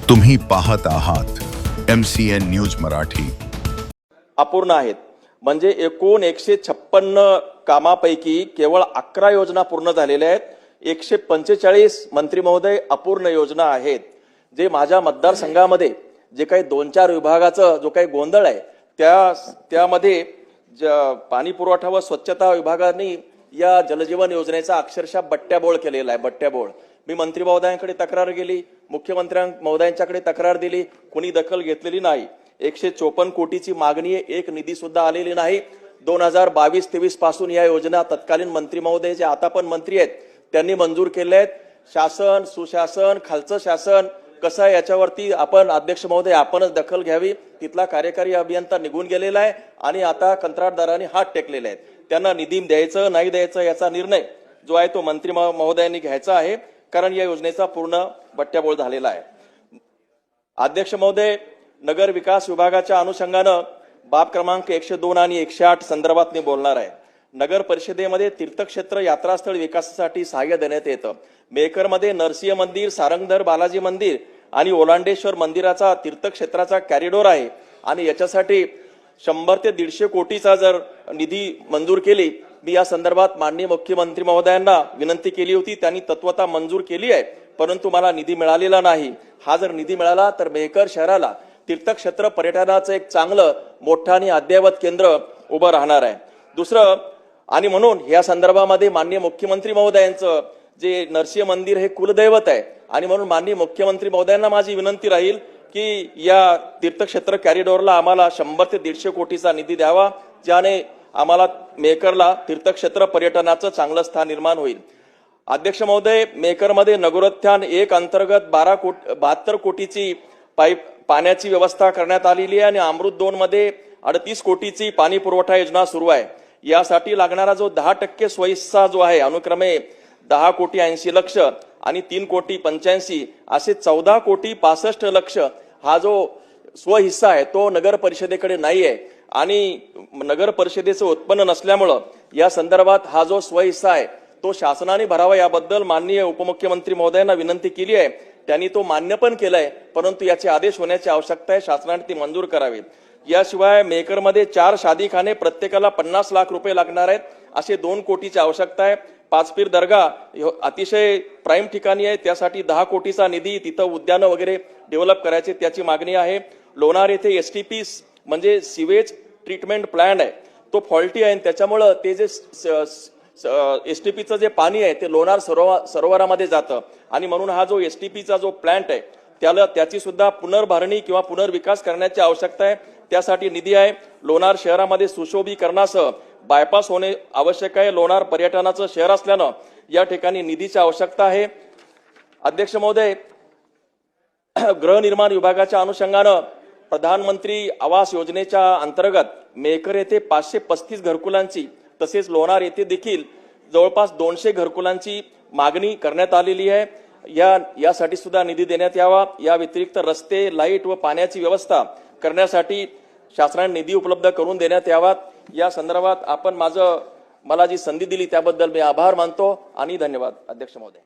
तुम्ही पाहत आहात MCN न्यूज मराठी। अपूर्ण आहेत म्हणजे एकूण 156 कामापैकी केवळ 11 योजना पूर्ण झालेल्या आहेत। 145 मंत्री महोदय अपूर्ण योजना आहेत। जे माझ्या मतदारसंघामध्ये जे काही 2-4 विभागाचा जो काही गोंधळ आहे त्यामध्ये पाणी पुरवठा व स्वच्छता विभागाने या जलजीवन योजनेचा अक्षरशः बट्ट्याबोळ केलेला आहे। बट्ट्याबोळ मी मंत्री महोदयांकडे तक्रार केली, मुख्यमंत्री महोदयांच्याकडे तक्रार दिली, कोणी दखल घेतलेली नाही। 154 कोटीची मागणी आहे, एक निधी सुद्धा आलेली नाही। 2022-23 पासून या योजना तत्कालीन मंत्री महोदय जे आता पण मंत्री आहेत त्यांनी मंजूर केल्या आहेत। शासन सुशासन खालचं शासन कसं आहे याच्यावरती आपण अध्यक्ष महोदय आपणच दखल घ्यावी। तिथला कार्यकारी अभियंता निघून गेलेला आहे आणि आता कंत्राटदारांनी हात टेकलेले आहेत। त्यांना निधी द्यायचं नाही द्यायचं याचा निर्णय जो आहे तो मंत्री महोदयांनी घ्यायचा आहे, कारण या योजनेचा पूर्ण बट्ट्याबोळ झालेला आहे। अध्यक्ष महोदय, नगर विकास विभागाच्या अनुषंगाने बाब क्रमांक 102 आणि 108 संदर्भात मी बोलणार आहे। नगर परिषदेमध्ये तीर्थक्षेत्र यात्रास्थळ विकासासाठी सहाय्य देण्यात येतं। मेहकरमध्ये नरसिंह मंदिर, सारंगधर बालाजी मंदिर आणि ओलांडेश्वर मंदिराचा तीर्थक्षेत्राचा कॉरिडॉर आहे आणि याच्यासाठी 100 ते 150 कोटीचा जर निधी मंजूर केली। मी या संदर्भात माननीय मुख्यमंत्री महोदयांना विनंती केली होती, त्यांनी तत्वता मंजूर केली आहे, परंतु मला निधी मिळालेला नाही। हा जर निधी मिळाला तर मेहकर शहराला तीर्थक्षेत्र पर्यटनाचं एक चांगलं मोठं आणि अद्ययावत केंद्र उभं राहणार आहे। दुसरं आणि म्हणून या संदर्भामध्ये माननीय मुख्यमंत्री महोदयांचं जे नरसिंह मंदिर हे कुलदैवत आहे आणि म्हणून माननीय मुख्यमंत्री महोदयांना माझी विनंती राहील की या तीर्थक्षेत्र कॉरिडॉरला आम्हाला 100 ते 150 कोटीचा निधी द्यावा, ज्याने आम्हाला मेहकरला तीर्थक्षेत्र पर्यटनाचं चांगलं स्थान निर्माण होईल। अध्यक्ष महोदय, मेहकरमध्ये नगरोत्थान 1 अंतर्गत 72 कोटीची पाण्याची व्यवस्था करण्यात आलेली आहे आणि अमृत 2 मध्ये 38 कोटीची पाणी पुरवठा योजना सुरू आहे। यासाठी लागणारा जो 10% स्वहिस्सा जो आहे अनुक्रमे 10 कोटी 80 लक्ष आणि 3 कोटी 85 असे 14 कोटी 65 लक्ष हा जो स्वहिस्सा आहे तो नगर परिषदेकडे नाही आहे आणि नगर परिषदेचं उत्पन्न नसल्यामुळे या संदर्भात हा जो स्वहिस्सा आहे तो शासनाने भरावा याबद्दल माननीय उपमुख्यमंत्री महोदयांना विनंती केली आहे। त्यांनी तो मान्य पण केलाय, परंतु याचे आदेश होण्याची आवश्यकता आहे, शासनाने ते मंजूर करावेत। याशिवाय मेहकरमध्ये 4 शादीखाने प्रत्येकाला 50 लाख रुपये लागणार आहेत, असे 2 कोटीची आवश्यकता आहे। 5 पीर दर्गा अतिशय प्राईम ठिकाणी आहे, त्यासाठी 10 कोटीचा निधी तिथं उद्यानं वगैरे डेव्हलप करायचे त्याची मागणी आहे। लोणार येथे STP म्हणजे सिवेज ट्रीटमेंट प्लांट आहे तो फॉल्टी आहे, त्याच्यामुळे ते जे STPचं जे पाणी आहे ते लोणार सरोवरामध्ये जातं आणि म्हणून हा जो STPचा जो प्लांट आहे त्याची सुद्धा पुनर्भरणी किंवा पुनर्विकास करण्याची आवश्यकता आहे। त्यासाठी निधी आहे। लोणार शहरामध्ये सुशोभीकरणासह बायपास होणे आवश्यक आहे। लोणार पर्यटनाचं शहर असल्यानं या ठिकाणी निधीची आवश्यकता आहे। अध्यक्ष महोदय, गृहनिर्माण विभागाच्या अनुषंगानं प्रधानमंत्री आवास योजनेच्या अंतर्गत मेहकर येथे 535 घरकुलांची तसेच लोणार येथे देखील जवळपास 200 घरकुलांची मागणी करण्यात आलेली आहे। यासाठी सुद्धा निधी देण्यात यावा। या व्यतिरिक्त रस्ते, लाईट व पाण्याची व्यवस्था करण्यासाठी शासनाने निधी उपलब्ध करून देण्यात यावा। या संदर्भात आपण मला जी संधी दिली त्याबद्दल मी आभार मानतो आणि धन्यवाद अध्यक्ष महोदय।